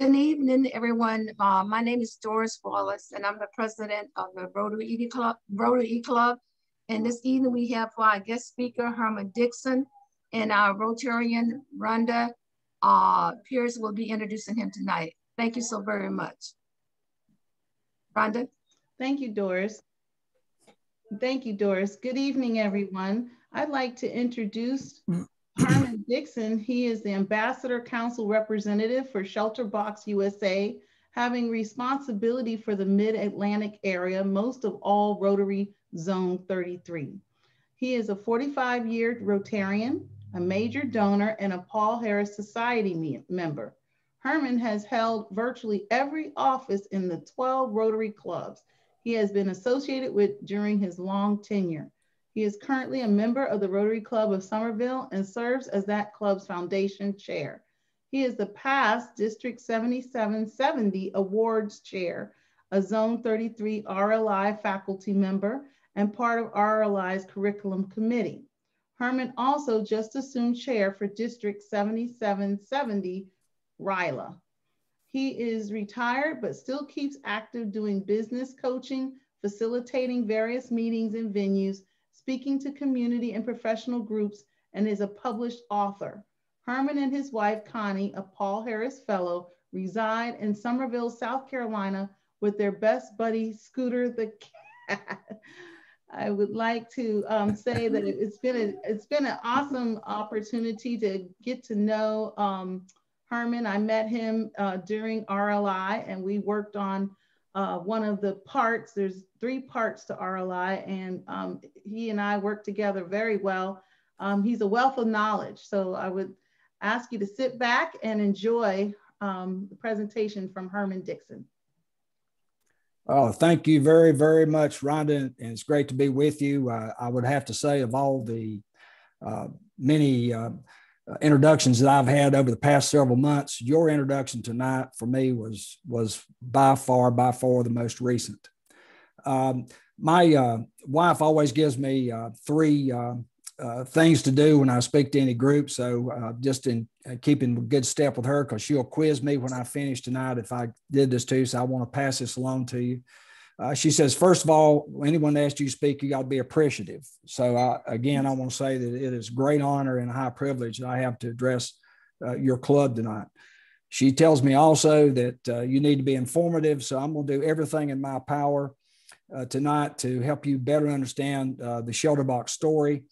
Good evening, everyone. My name is Doris Wallace, and I'm the president of the Rotary Club. And this evening we have for our guest speaker, Herman Dixion, and our Rotarian, Rhonda Pierce, will be introducing him tonight. Thank you so very much. Rhonda? Thank you, Doris. Thank you, Doris. Good evening, everyone. I'd like to introduce Herman Dixion. He is the Ambassador Council Representative for ShelterBox USA, having responsibility for the Mid-Atlantic area, most of all Rotary Zone 33. He is a 45-year Rotarian, a major donor, and a Paul Harris Society member. Herman has held virtually every office in the 12 Rotary clubs he has been associated with during his long tenure. He is currently a member of the Rotary Club of Somerville and serves as that club's foundation chair. He is the past District 7770 Awards Chair, a Zone 33 RLI faculty member, and part of RLI's curriculum committee. Herman also just assumed chair for District 7770 RILA. He is retired, but still keeps active doing business coaching, facilitating various meetings and venues, speaking to community and professional groups, and is a published author. Herman and his wife, Connie, a Paul Harris Fellow, reside in Summerville, South Carolina, with their best buddy, Scooter the cat. I would like to say that it's been an awesome opportunity to get to know Herman. I met him during RLI, and we worked on one of the parts. There's 3 parts to RLI, and he and I work together very well. He's a wealth of knowledge, so I would ask you to sit back and enjoy the presentation from Herman Dixion. Oh, thank you very, very much, Rhonda, and it's great to be with you. I would have to say, of all the many introductions that I've had over the past several months, your introduction tonight for me was by far the most recent. My wife always gives me 3 things to do when I speak to any group. So just in keeping a good step with her, because she'll quiz me when I finish tonight if I did this too. So I want to pass this along to you. She says, first of all, when anyone asks you to speak, you got to be appreciative. So again, I want to say that it is a great honor and a high privilege that I have to address your club tonight. She tells me also that you need to be informative. So I'm going to do everything in my power tonight to help you better understand the ShelterBox story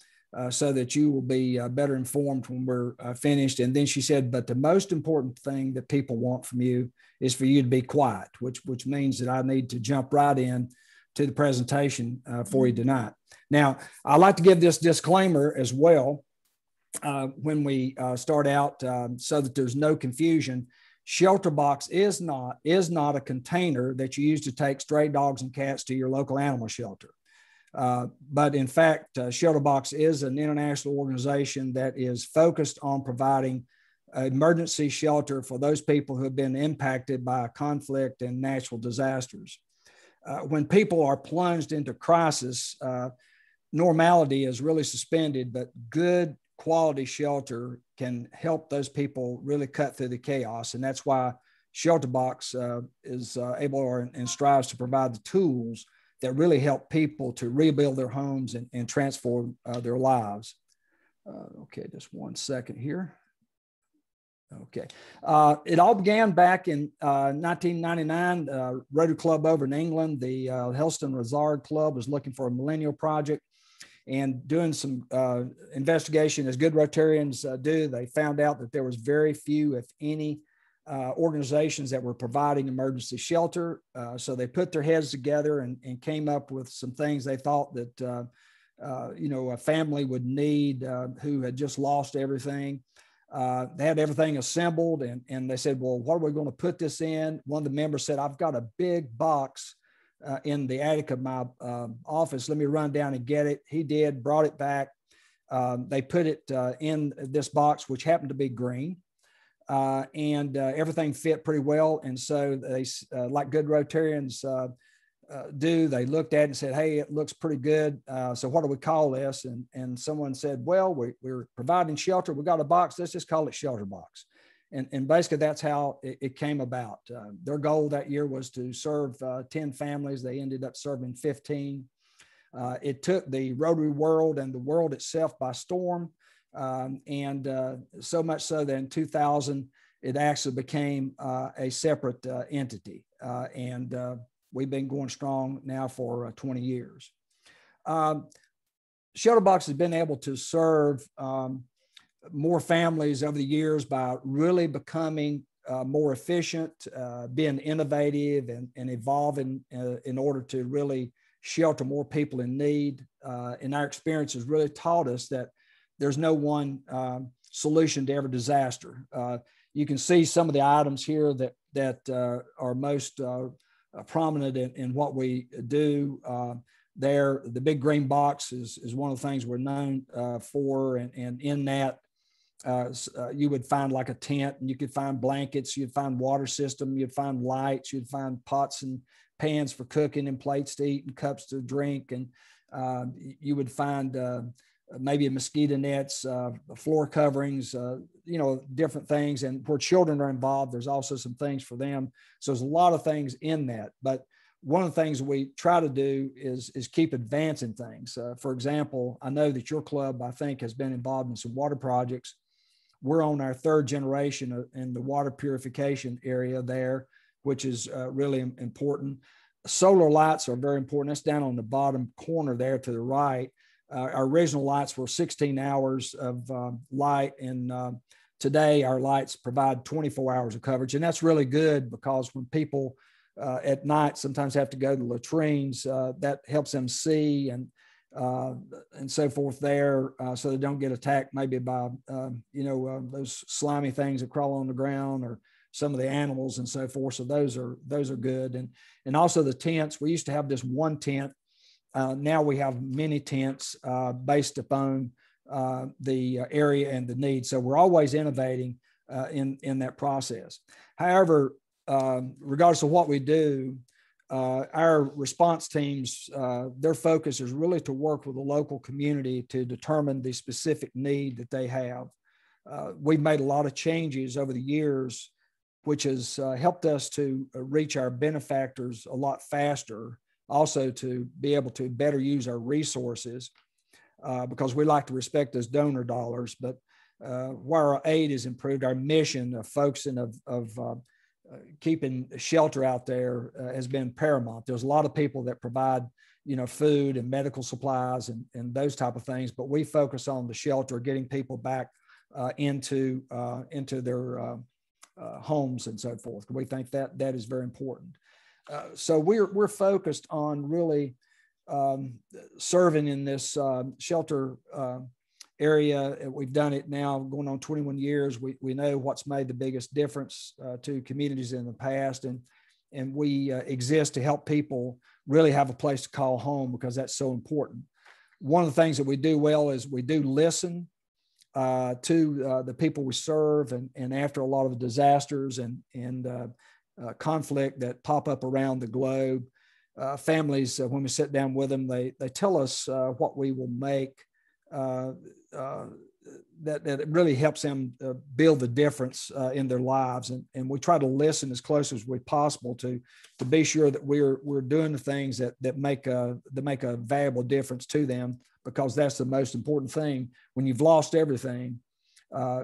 so that you will be better informed when we're finished. And then she said, but the most important thing that people want from you is for you to be quiet, which means that I need to jump right in to the presentation for you tonight. Now, I like to give this disclaimer as well when we start out so that there's no confusion. ShelterBox is not a container that you use to take stray dogs and cats to your local animal shelter. But in fact, ShelterBox is an international organization that is focused on providing emergency shelter for those people who have been impacted by conflict and natural disasters. When people are plunged into crisis, normality is really suspended, but good quality shelter can help those people really cut through the chaos. And that's why ShelterBox is able and strives to provide the tools that really help people to rebuild their homes and transform their lives. Okay, just one second here. Okay. It all began back in 1999. Rotary Club over in England, the Helston Razard Club, was looking for a millennial project, and doing some investigation, as good Rotarians do, they found out that there was very few, if any, organizations that were providing emergency shelter. So they put their heads together and came up with some things they thought that a family would need who had just lost everything. They had everything assembled, and they said, well, what are we going to put this in? One of the members said, I've got a big box in the attic of my office. Let me run down and get it. He did, brought it back. They put it in this box, which happened to be green. And everything fit pretty well. And so they, like good Rotarians do, they looked at it and said, hey, it looks pretty good. So what do we call this? And someone said, well, we're providing shelter. We got a box. Let's just call it ShelterBox. And basically that's how it came about. Their goal that year was to serve 10 families. They ended up serving 15. It took the Rotary world and the world itself by storm. So much so that in 2000, it actually became a separate entity. We've been going strong now for 20 years. ShelterBox has been able to serve more families over the years by really becoming more efficient, being innovative and evolving in order to really shelter more people in need. And our experience has really taught us that there's no one solution to every disaster. You can see some of the items here that are most prominent in what we do. There, the big green box is one of the things we're known for, and in that you would find like a tent, and you could find blankets, you'd find water system, you'd find lights, you'd find pots and pans for cooking and plates to eat and cups to drink, and you would find maybe mosquito nets, floor coverings, different things. And where children are involved, there's also some things for them. So there's a lot of things in that. But one of the things we try to do is keep advancing things. For example, I know that your club, I think, has been involved in some water projects. We're on our third generation in the water purification area there, which is really important. Solar lights are very important. That's down on the bottom corner there to the right. Our original lights were 16 hours of light, and today our lights provide 24 hours of coverage. And that's really good because when people at night sometimes have to go to latrines, that helps them see and so forth there, so they don't get attacked maybe by those slimy things that crawl on the ground or some of the animals and so forth. So those are good. And also the tents. We used to have this one tent. Now we have many tents based upon the area and the need. So we're always innovating in that process. However, regardless of what we do, our response teams, their focus is really to work with the local community to determine the specific need that they have. We've made a lot of changes over the years, which has helped us to reach our benefactors a lot faster, also to be able to better use our resources, because we like to respect those donor dollars. But where our aid is improved, our mission of focusing of keeping shelter out there has been paramount. There's a lot of people that provide, food and medical supplies and those type of things, but we focus on the shelter, getting people back into their homes and so forth. We think that is very important. So we're focused on really serving in this shelter area. We've done it now going on 21 years. We know what's made the biggest difference to communities in the past, and we exist to help people really have a place to call home, because that's so important. One of the things that we do well is we do listen to the people we serve, and after a lot of the disasters and conflict that pop up around the globe, families, when we sit down with them, they tell us what we will make that it really helps them build the difference in their lives, and we try to listen as close as we possible to be sure that we're doing the things that make a valuable difference to them, because that's the most important thing. When you've lost everything,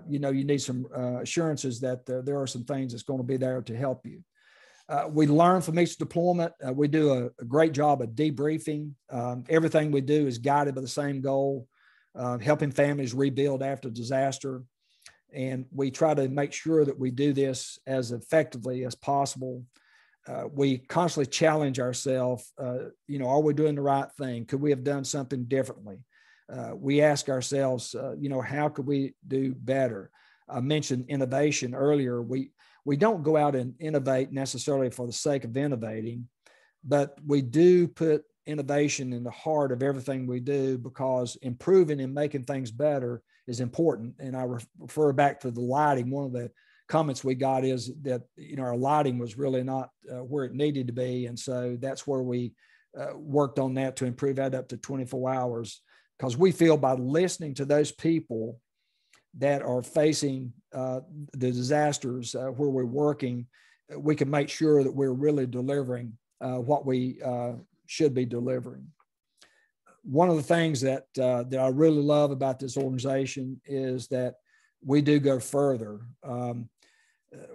you need some assurances that there are some things that's going to be there to help you. We learn from each deployment. We do a great job of debriefing. Everything we do is guided by the same goal, helping families rebuild after disaster. And we try to make sure that we do this as effectively as possible. We constantly challenge ourselves, are we doing the right thing? Could we have done something differently? We ask ourselves, how could we do better? I mentioned innovation earlier. We don't go out and innovate necessarily for the sake of innovating, but we do put innovation in the heart of everything we do, because improving and making things better is important. And I refer back to the lighting. One of the comments we got is that, our lighting was really not where it needed to be. And so that's where we worked on that to improve that up to 24 hours, because we feel by listening to those people that are facing the disasters where we're working, we can make sure that we're really delivering what we should be delivering. One of the things that I really love about this organization is that we do go further.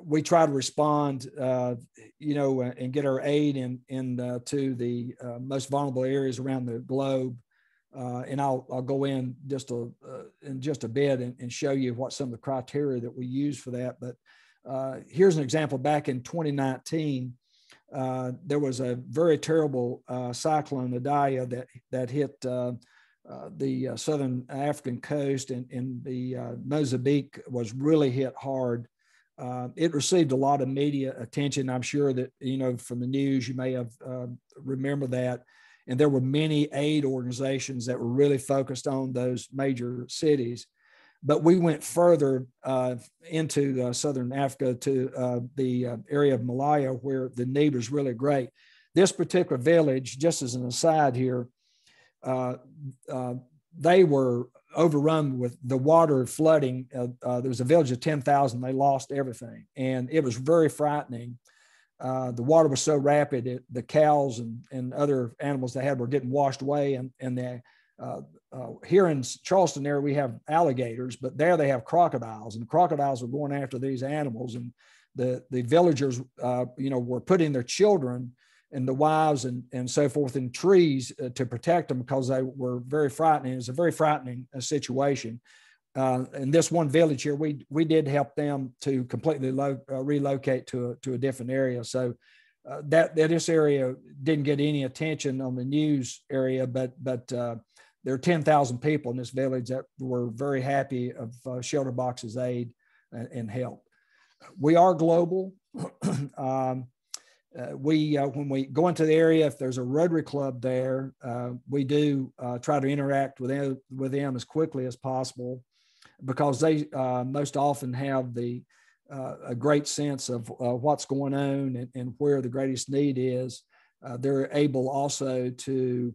We try to respond, and get our aid in to the most vulnerable areas around the globe. And I'll go in just a bit and show you what some of the criteria that we use for that. But here's an example. Back in 2019, there was a very terrible cyclone, Idai, that hit the southern African coast, and the Mozambique was really hit hard. It received a lot of media attention. I'm sure that, from the news, you may have remember that. And there were many aid organizations that were really focused on those major cities. But we went further into southern Africa to the area of Malaya, where the need was really great. This particular village, just as an aside here, they were overrun with the water flooding. There was a village of 10,000. They lost everything. And it was very frightening. The water was so rapid, the cows and other animals they had were getting washed away. And here in Charleston area, we have alligators, but there they have crocodiles, and crocodiles were going after these animals. And the villagers, were putting their children and the wives and so forth in trees to protect them because they were very frightening. It was a very frightening situation. In this one village here, we did help them to completely relocate to a different area. So that this area didn't get any attention on the news area, but there are 10,000 people in this village that were very happy of ShelterBox's aid and help. We are global. When we go into the area, if there's a Rotary Club there, we do try to interact with them as quickly as possible, because they most often have a great sense of what's going on and where the greatest need is. They're able also to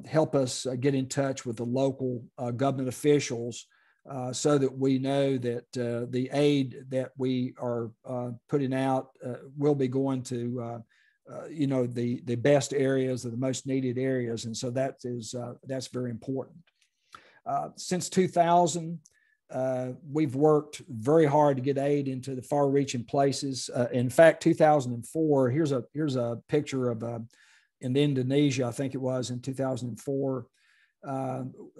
help us get in touch with the local government officials so that we know that the aid that we are putting out will be going to the best areas or the most needed areas. And so that's very important. Since 2000, we've worked very hard to get aid into the far-reaching places. In fact, 2004, here's a picture of in Indonesia, I think it was in 2004,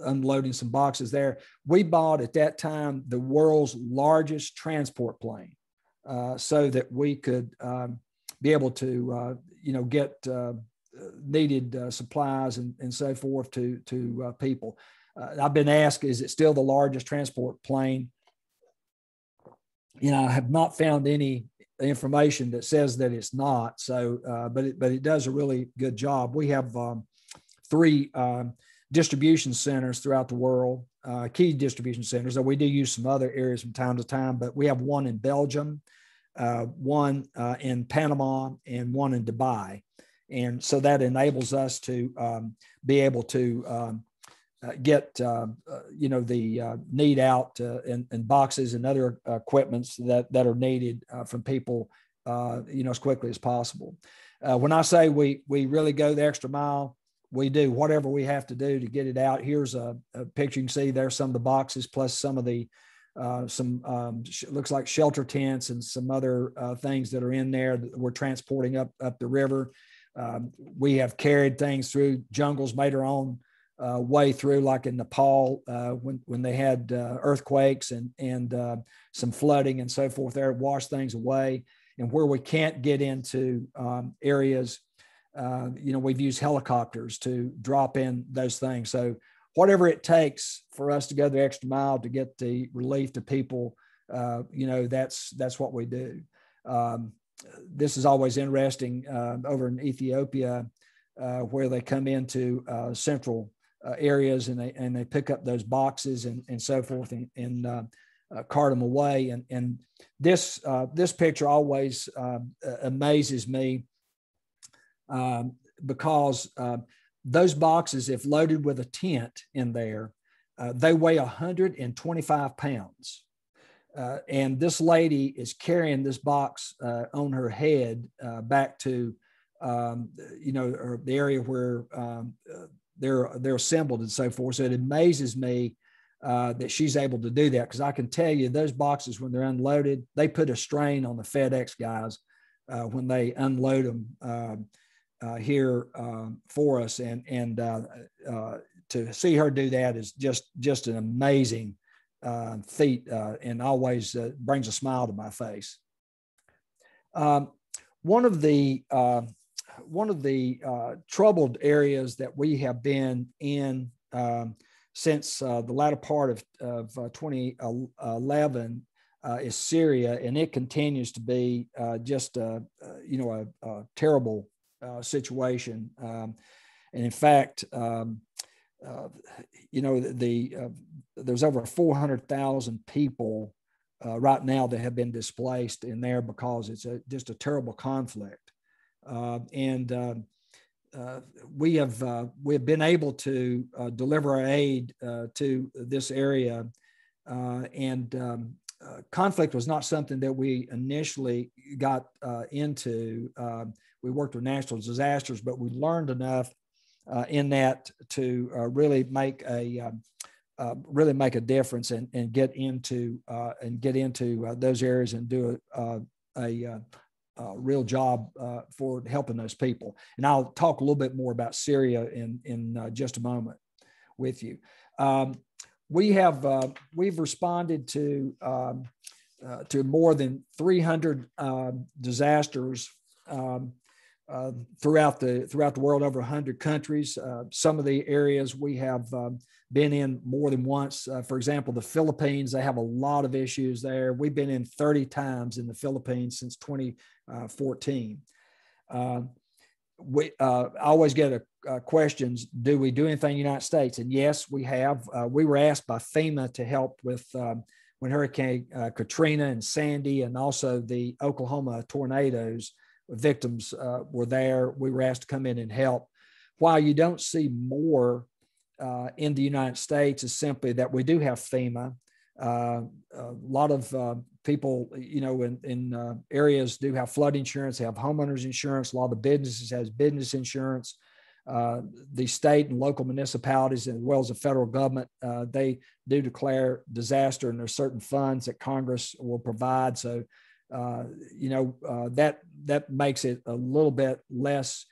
unloading some boxes there. We bought at that time the world's largest transport plane so that we could be able to, get needed supplies and so forth to people. I've been asked, is it still the largest transport plane? I have not found any information that says that it's not. So, but it does a really good job. We have 3 distribution centers throughout the world, key distribution centers. So we do use some other areas from time to time, but we have one in Belgium, one in Panama, and one in Dubai. And so that enables us to be able to get the need out and boxes and other equipments that are needed from people as quickly as possible. When I say we really go the extra mile, we do whatever we have to do to get it out. Here's a picture. You can see there's some of the boxes plus some of the looks like shelter tents and some other things that are in there that we're transporting up the river. We have carried things through jungles, made our own way through, like in Nepal when they had earthquakes and some flooding and so forth there, washed things away. And where we can't get into areas, we've used helicopters to drop in those things. So whatever it takes for us to go the extra mile to get the relief to people, that's what we do. This is always interesting over in Ethiopia, where they come into central areas and they pick up those boxes and so forth and cart them away. And this picture always amazes me because those boxes, if loaded with a tent in there, They weigh 125 pounds. And this lady is carrying this box on her head back to, the area where they're assembled and so forth. So it amazes me that she's able to do that, because I can tell you those boxes, when they're unloaded, they put a strain on the FedEx guys when they unload them here for us. And to see her do that is just an amazing feat, and always brings a smile to my face. One of the troubled areas that we have been in since the latter part of 2011 is Syria, and it continues to be just a terrible situation. And in fact, there's over 400,000 people right now that have been displaced in there because it's just a terrible conflict. We have been able to deliver our aid to this area, and conflict was not something that we initially got into. We worked with national disasters, but we learned enough in that to really make a difference and get into those areas and do a real job for helping those people. And I'll talk a little bit more about Syria in just a moment with you. We've responded to more than 300 disasters throughout the world, over 100 countries. Some of the areas we have been in more than once. For example, the Philippines, they have a lot of issues there. We've been in 30 times in the Philippines since 2014. I always get questions, do we do anything in the United States? And yes, we have. We were asked by FEMA to help with when Hurricane Katrina and Sandy, and also the Oklahoma tornadoes victims were there. We were asked to come in and help. While you don't see more in the United States, is simply that we do have FEMA. A lot of people, in areas do have flood insurance, have homeowners insurance. A lot of the businesses has business insurance. The state and local municipalities, as well as the federal government, they do declare disaster, and there's certain funds that Congress will provide. So, that makes it a little bit less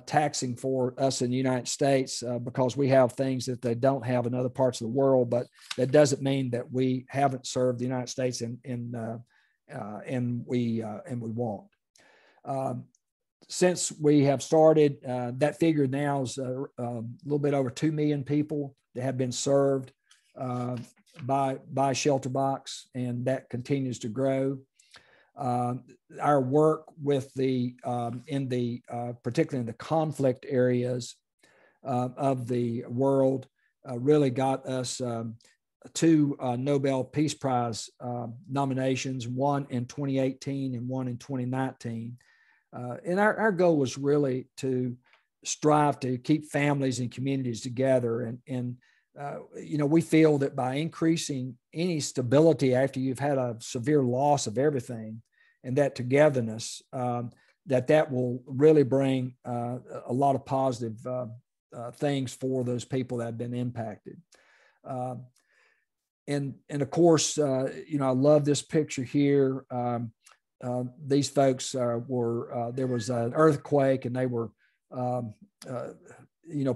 taxing for us in the United States because we have things that they don't have in other parts of the world. But that doesn't mean that we haven't served the United States, and we won't. Since we have started, that figure now is a little bit over 2 million people that have been served by ShelterBox, and that continues to grow. Our work with particularly in the conflict areas of the world really got us 2 Nobel Peace Prize nominations, one in 2018 and one in 2019. And our goal was really to strive to keep families and communities together. And we feel that by increasing any stability after you've had a severe loss of everything, and that togetherness, that will really bring a lot of positive things for those people that have been impacted. And of course, I love this picture here. These folks there was an earthquake, and they were,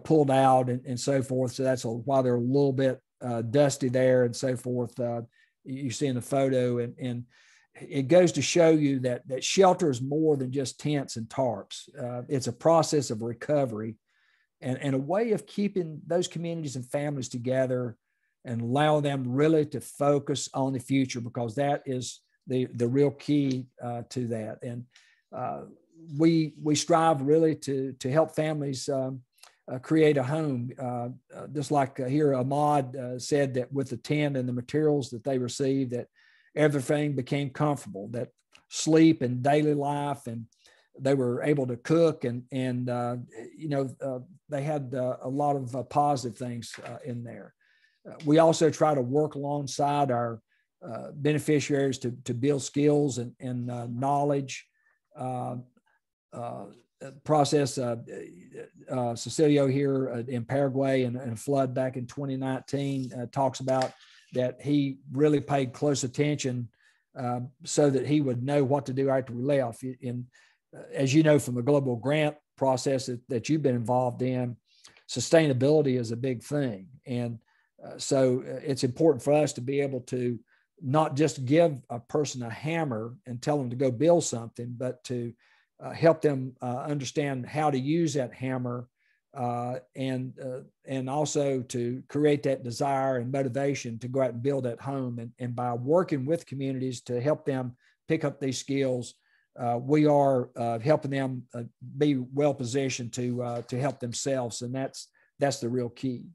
pulled out and so forth. So that's why they're a little bit dusty there and so forth. You see in the photo, and it goes to show you that shelter is more than just tents and tarps. It's a process of recovery and a way of keeping those communities and families together and allow them really to focus on the future, because that is the real key to that. And we strive really to help families create a home. Just like here, Ahmad said that with the tent and the materials that they received, that everything became comfortable, that sleep and daily life, and they were able to cook, and they had a lot of positive things in there. We also try to work alongside our beneficiaries to build skills and knowledge. Process Cecilio here in Paraguay and a flood back in 2019 talks about that he really paid close attention so that he would know what to do after we left. And as you know from the global grant process that you've been involved in, sustainability is a big thing. And so it's important for us to be able to not just give a person a hammer and tell them to go build something, but to help them understand how to use that hammer and also to create that desire and motivation to go out and build that home. And by working with communities to help them pick up these skills, we are helping them be well positioned to help themselves, and that's the real key.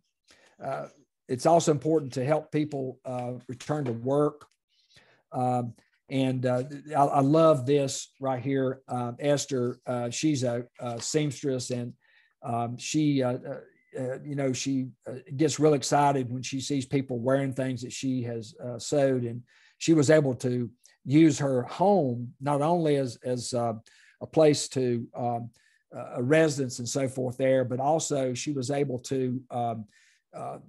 It's also important to help people return to work. I love this right here. Esther, she's a seamstress, and she gets real excited when she sees people wearing things that she has sewed. And she was able to use her home not only as a place to a residence and so forth there, but also she was able to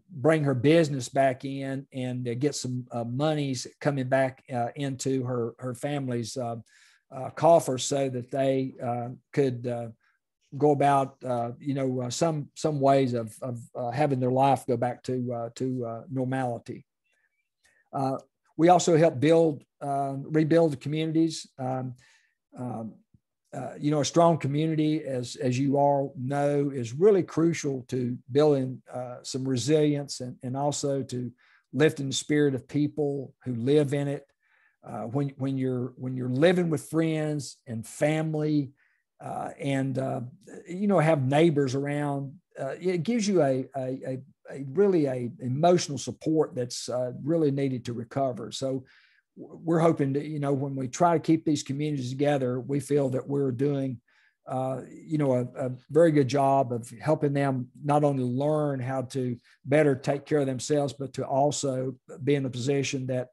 bring her business back in and get some monies coming back into her family's coffers so that they could go about some ways of having their life go back to normality. We also help rebuild the communities. A strong community, as you all know, is really crucial to building some resilience and also to lifting the spirit of people who live in it. When you're living with friends and family, and have neighbors around, it gives you a really emotional support that's really needed to recover. So we're hoping to, when we try to keep these communities together, we feel that we're doing, a very good job of helping them not only learn how to better take care of themselves, but to also be in a position that,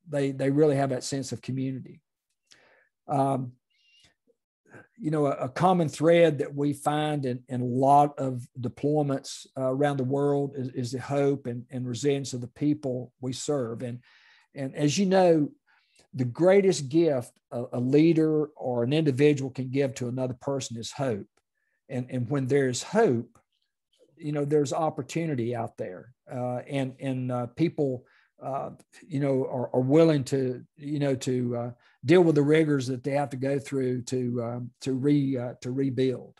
they really have that sense of community. A common thread that we find in a lot of deployments around the world is the hope and resilience of the people we serve. And as you know, the greatest gift a leader or an individual can give to another person is hope. And when there's hope, there's opportunity out there. And people are willing to deal with the rigors that they have to go through to rebuild.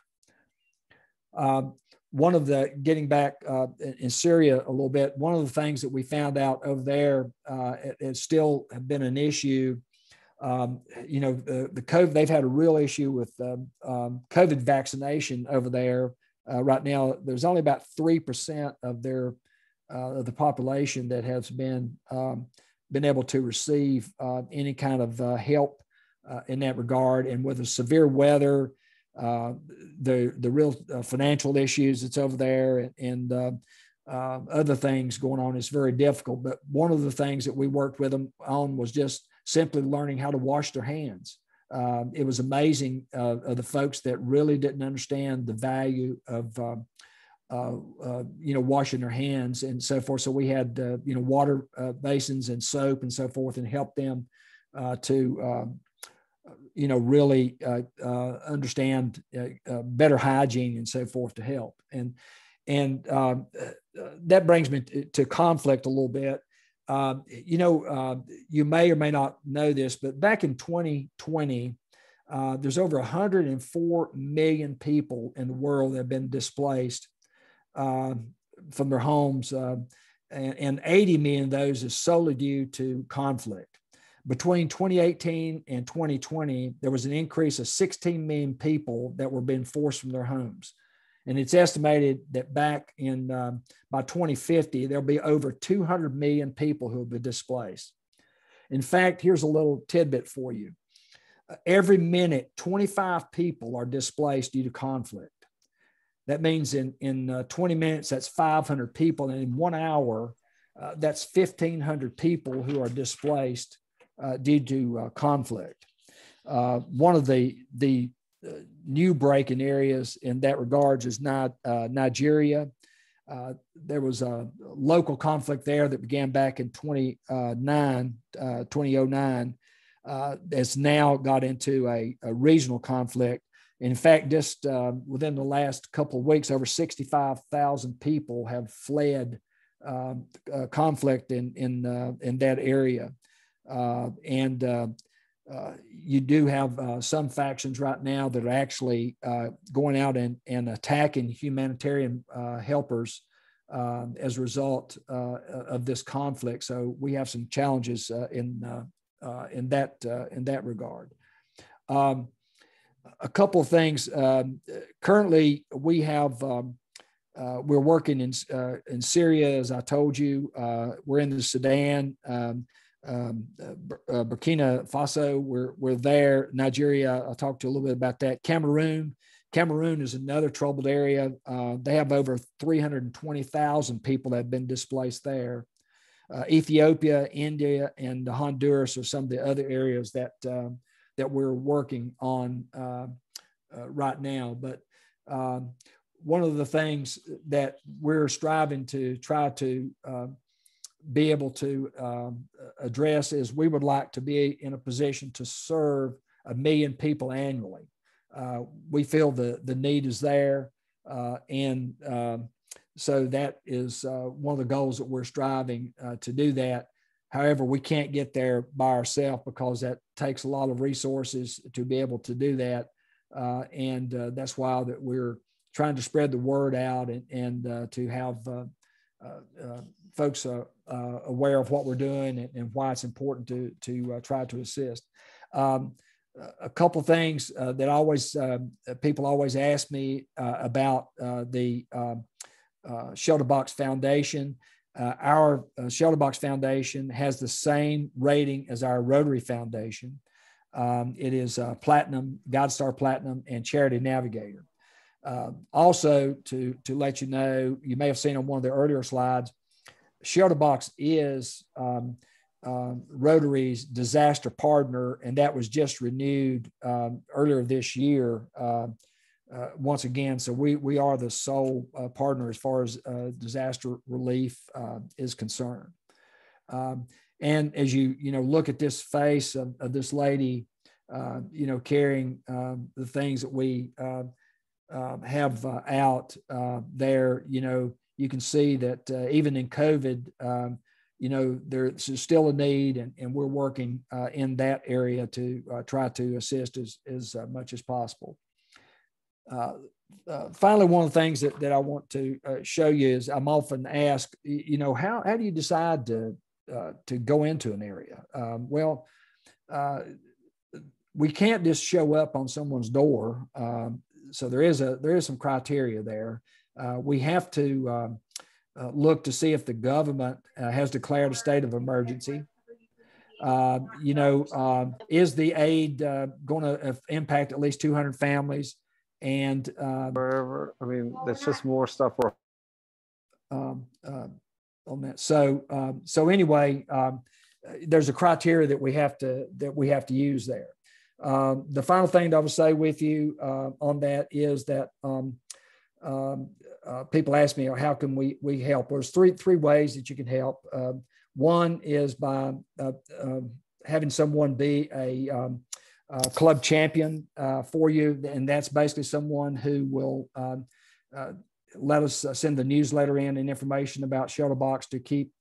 Getting back in Syria a little bit, one of the things that we found out over there, it still have been an issue. The COVID, they've had a real issue with COVID vaccination over there. Right now, there's only about 3% of the population that has been able to receive any kind of help in that regard. And with the severe weather, the real financial issues that's over there and other things going on, is very difficult. But one of the things that we worked with them on was just simply learning how to wash their hands. It was amazing of the folks that really didn't understand the value of washing their hands and so forth. So we had, water basins and soap and so forth, and helped them to, really understand better hygiene and so forth to help. And that brings me to conflict a little bit. You may or may not know this, but back in 2020, there's over 104 million people in the world that have been displaced from their homes, and 80 million of those is solely due to conflict. Between 2018 and 2020, there was an increase of 16 million people that were being forced from their homes. And it's estimated that back in by 2050, there'll be over 200 million people who will be displaced. In fact, here's a little tidbit for you. Every minute, 25 people are displaced due to conflict. That means in 20 minutes, that's 500 people. And in 1 hour, that's 1,500 people who are displaced due to conflict. One of the new breaking areas in that regards is Nigeria. There was a local conflict there that began back in 2009. It's now got into a regional conflict. In fact, just within the last couple of weeks, over 65,000 people have fled conflict in that area. You do have some factions right now that are actually going out and attacking humanitarian helpers as a result of this conflict. So we have some challenges in that regard. A couple of things. Currently, we have we're working in Syria, as I told you. We're in the Sudan. Burkina Faso, we're there. Nigeria, I'll talk to you a little bit about that. Cameroon is another troubled area. They have over 320,000 people that have been displaced there. Ethiopia, India, and Honduras are some of the other areas that we're working on right now. But one of the things that we're striving to try to be able to address is we would like to be in a position to serve 1 million people annually. We feel the need is there. So that is one of the goals that we're striving to do that. However, we can't get there by ourselves because that takes a lot of resources to be able to do that. That's why that we're trying to spread the word out and to have folks aware of what we're doing and why it's important to try to assist. A couple of things that always people always ask me about the ShelterBox Foundation. Our ShelterBox Foundation has the same rating as our Rotary Foundation. It is Platinum, GuideStar Platinum, and Charity Navigator. Also, to let you know, you may have seen on one of the earlier slides, ShelterBox is Rotary's disaster partner, and that was just renewed earlier this year. Once again, so we are the sole partner as far as disaster relief is concerned. And as you look at this face of this lady, carrying the things that we have out there, you can see that even in COVID, there's still a need, and we're working in that area to try to assist as much as possible. Finally, one of the things that I want to show you is I'm often asked, how do you decide to go into an area? We can't just show up on someone's door. So there is some criteria there. We have to look to see if the government has declared a state of emergency. Is the aid going to impact at least 200 families? And wherever, that's just more stuff on that. So anyway, there's a criteria that we have to use there. The final thing that I will say with you on that is that people ask me, how can we help? Well, there's three ways that you can help. One is by having someone be a club champion for you, and that's basically someone who will let us send the newsletter in and information about ShelterBox to keep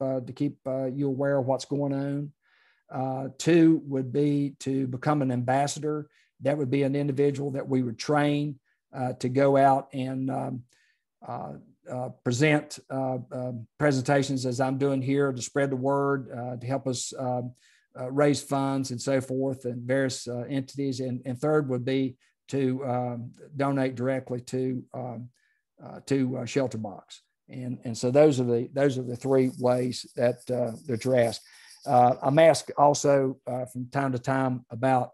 you aware of what's going on. Two would be to become an ambassador. That would be an individual that we would train to go out and present presentations as I'm doing here to spread the word, to help us raise funds and so forth, and various entities. And third would be to donate directly to ShelterBox. And so those are the three ways that you're asked. I'm asked also from time to time about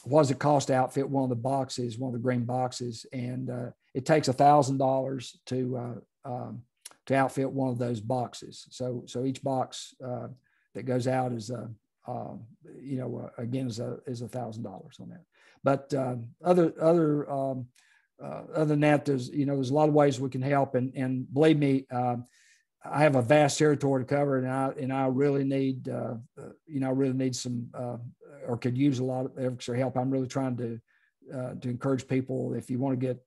what does it cost to outfit one of the boxes, one of the green boxes, and it takes $1,000 to outfit one of those boxes. So each box that goes out is again is $1,000 on that. But other than that, there's a lot of ways we can help, and believe me, I have a vast territory to cover, and I really need some or could use a lot of extra help. I'm really trying to encourage people, if you want to get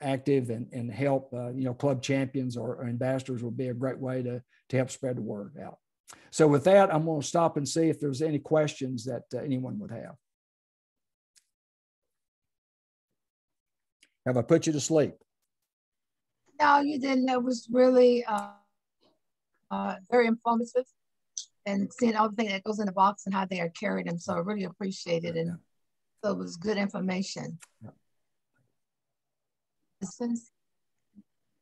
active and help, club champions or ambassadors would be a great way to help spread the word out. So with that, I'm going to stop and see if there's any questions that anyone would have. Have I put you to sleep? No, you didn't. It was really very informative, and seeing everything that goes in the box and how they are carried. And so I really appreciate it. And so it was good information. Yeah.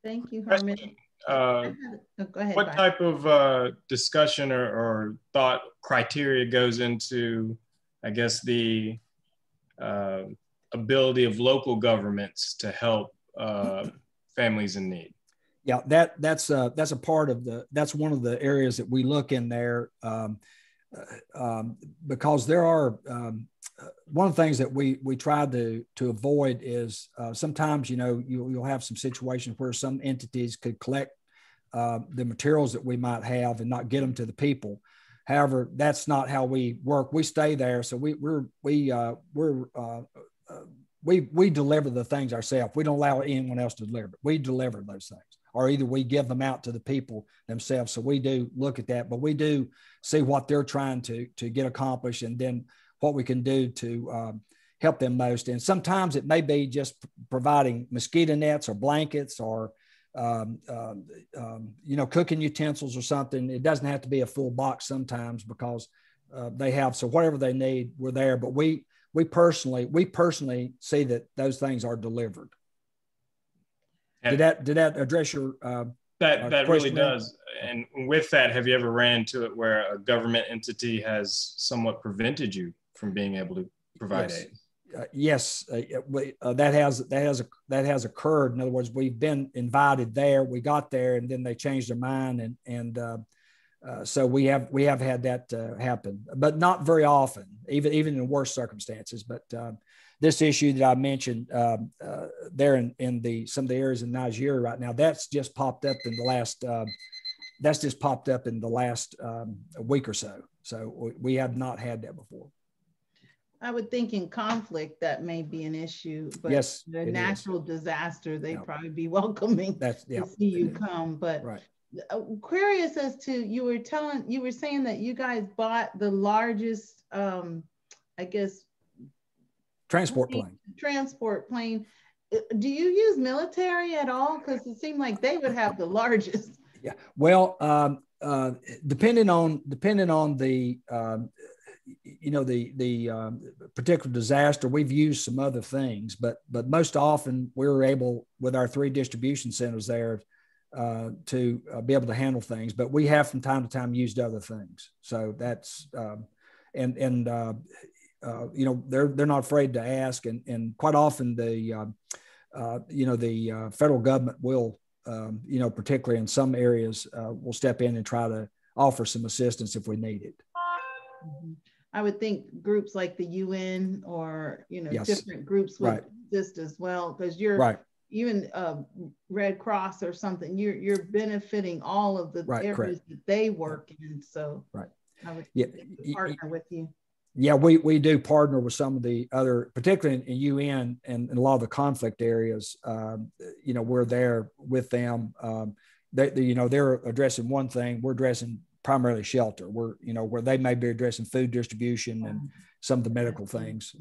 Thank you, Herman. Go ahead, what type of discussion or thought criteria goes into, I guess, the ability of local governments to help families in need? Yeah, that's a part of that's one of the areas that we look in there, because there are one of the things that we try to avoid is sometimes you'll have some situations where some entities could collect the materials that we might have and not get them to the people. However, that's not how we work. We stay there, so we deliver the things ourselves. We don't allow anyone else to deliver it. We deliver those things, or either we give them out to the people themselves. So we do look at that, but we do see what they're trying to get accomplished, and then what we can do to help them most. And sometimes it may be just providing mosquito nets or blankets or cooking utensils or something. It doesn't have to be a full box sometimes, because they have, so whatever they need, we're there. But we personally see that those things are delivered. And did that address your that really does? And with that, have you ever ran into it where a government entity has somewhat prevented you from being able to provide aid? Yes, that has occurred. In other words, we've been invited there. We got there, and then they changed their mind, and so we have had that happen, but not very often, even in worse circumstances. But this issue that I mentioned there in some of the areas in Nigeria right now, that's just popped up in the last week or so. So we have not had that before. I would think in conflict that may be an issue, but yes, the natural disaster, they'd probably be welcoming to see you come. But right. Curious as to, you were saying that you guys bought the largest, I guess, transport plane. Do you use military at all? Because it seemed like they would have the largest. Yeah. Well, depending on the the particular disaster, we've used some other things, but most often we were able, with our 3 distribution centers there, to be able to handle things. But we have from time to time used other things. So that's they're not afraid to ask, and quite often the federal government will particularly in some areas will step in and try to offer some assistance if we need it. Mm-hmm. I would think groups like the UN or yes. different groups would exist as well, because you're even Red Cross or something. You're benefiting all of the areas that they work in. So I would partner with you. Yeah, we do partner with some of the other, particularly in UN and a lot of the conflict areas. We're there with them. They're addressing one thing. We're addressing primarily shelter. We're where they may be addressing food distribution and some of the medical things.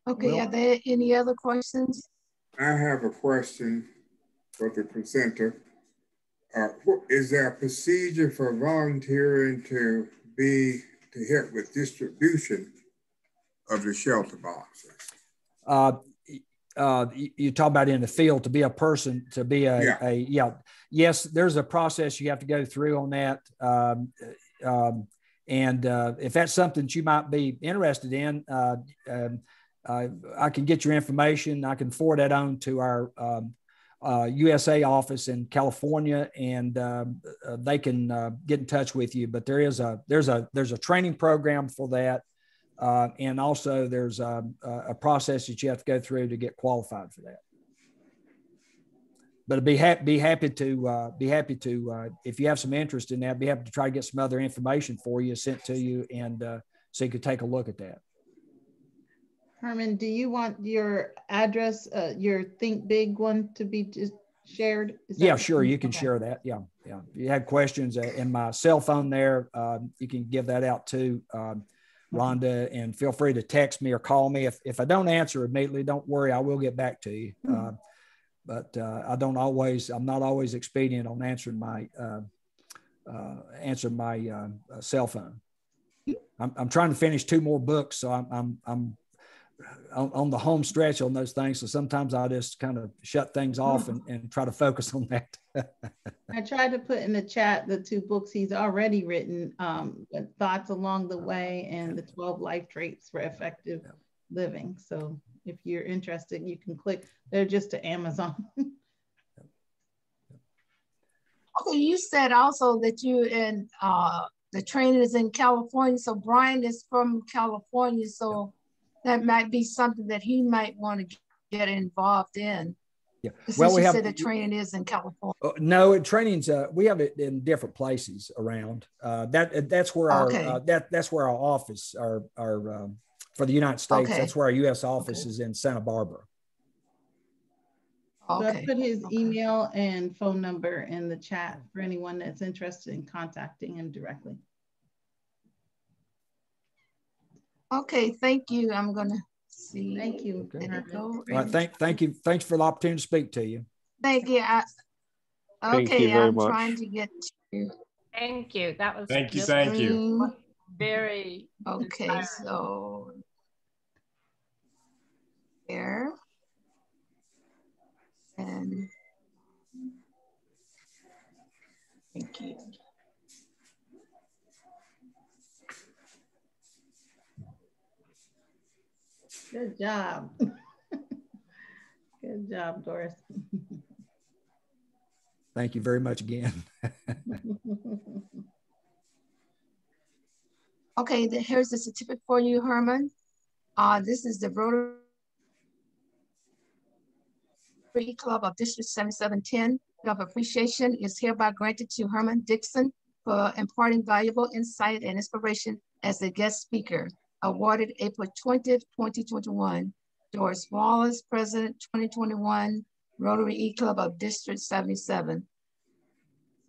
Okay, are there any other questions? I have a question for the presenter. Is there a procedure for volunteering to help with distribution of the shelter boxes? You talk about in the field, to be a person, to be yes, there's a process you have to go through on that. And if that's something that you might be interested in, I can get your information. I can forward that on to our USA office in California, and they can get in touch with you. But there's a training program for that, and also there's a process that you have to go through to get qualified for that. But be happy to if you have some interest in that, be happy to try to get some other information for you sent to you, and so you could take a look at that. Herman, do you want your address, your Think Big one, to be just shared? Yeah, sure. You can share that. Yeah. If you have questions, in my cell phone there, you can give that out to Rhonda, and feel free to text me or call me. If I don't answer immediately, don't worry, I will get back to you. But I'm not always expedient on answering my cell phone. I'm trying to finish 2 more books, so I'm on the home stretch on those things. So sometimes I just kind of shut things off and try to focus on that. I tried to put in the chat the 2 books he's already written, Thoughts Along the Way and the 12 Life Traits for Effective Living. So if you're interested, you can click. They're just to Amazon. Okay, you said also that you in the training is in California. So Brian is from California, so that might be something that he might want to get involved in. Yeah. Well, you said the training is in California. No, trainings we have it in different places around. That's where our that's where our office our for the United States. Okay. That's where our U.S. office is in Santa Barbara. So I put his email and phone number in the chat for anyone that's interested in contacting him directly. Okay, thank you. I'm gonna see. Thank you. Okay. All right, thank you. Thanks for the opportunity to speak to you. Thank you. Thank you very much. Trying to get you. Thank you. That was thank you. Very okay. So there and thank you. Good job. Good job, Doris. Thank you very much again. Okay, here's the certificate for you, Herman. This is the Rotary Club of District 7710. Of appreciation is hereby granted to Herman Dixion for imparting valuable insight and inspiration as a guest speaker. Awarded April 20th, 2021. Doris Wallace, President, 2021, Rotary E-Club of District 77.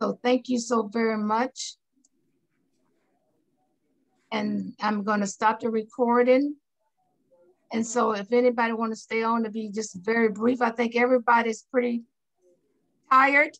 So thank you so very much. And I'm gonna stop the recording. And so if anybody wanna stay on to be just very brief, I think everybody's pretty tired.